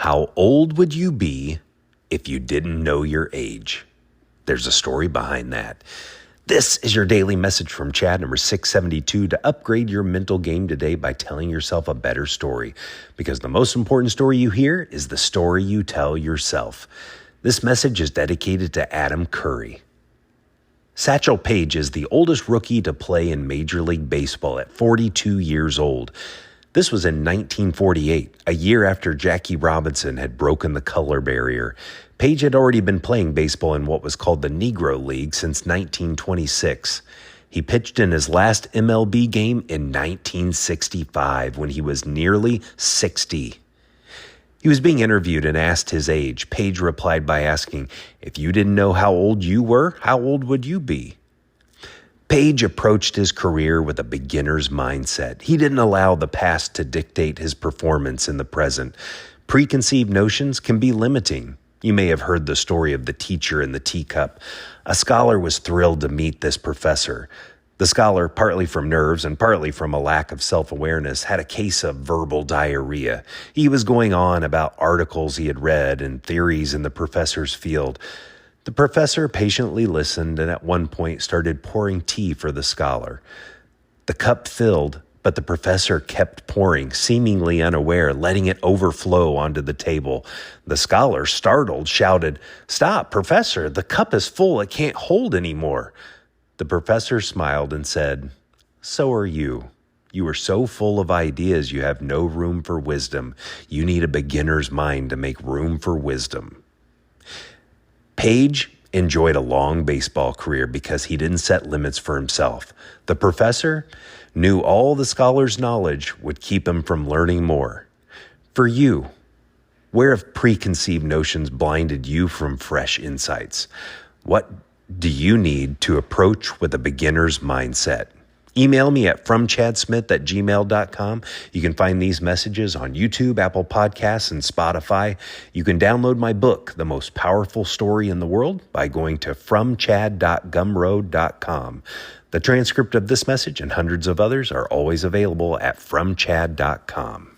How old would you be if you didn't know your age? There's a story behind that. This is your daily message from Chad, number 672, to upgrade your mental game today by telling yourself a better story. Because the most important story you hear is the story you tell yourself. This message is dedicated to Adam Curry. Satchel Paige is the oldest rookie to play in Major League Baseball at 42 years old. This was in 1948, a year after Jackie Robinson had broken the color barrier. Paige had already been playing baseball in what was called the Negro League since 1926. He pitched in his last MLB game in 1965 when he was nearly 60. He was being interviewed and asked his age. Paige replied by asking, "If you didn't know how old you were, how old would you be?" Paige approached his career with a beginner's mindset. He didn't allow the past to dictate his performance in the present. Preconceived notions can be limiting. You may have heard the story of the teacher and the teacup. A scholar was thrilled to meet this professor. The scholar, partly from nerves and partly from a lack of self-awareness, had a case of verbal diarrhea. He was going on about articles he had read and theories in the professor's field. The professor patiently listened and at one point started pouring tea for the scholar. The cup filled, but the professor kept pouring, seemingly unaware, letting it overflow onto the table. The scholar, startled, shouted, "Stop, professor, the cup is full, it can't hold anymore." The professor smiled and said, "So are you. You are so full of ideas you have no room for wisdom. You need a beginner's mind to make room for wisdom." Paige enjoyed a long baseball career because he didn't set limits for himself. The professor knew all the scholar's knowledge would keep him from learning more. For you, where have preconceived notions blinded you from fresh insights? What do you need to approach with a beginner's mindset? Email me at fromchadsmith@gmail.com. You can find these messages on YouTube, Apple Podcasts, and Spotify. You can download my book, The Most Powerful Story in the World, by going to fromchad.gumroad.com. The transcript of this message and hundreds of others are always available at fromchad.com.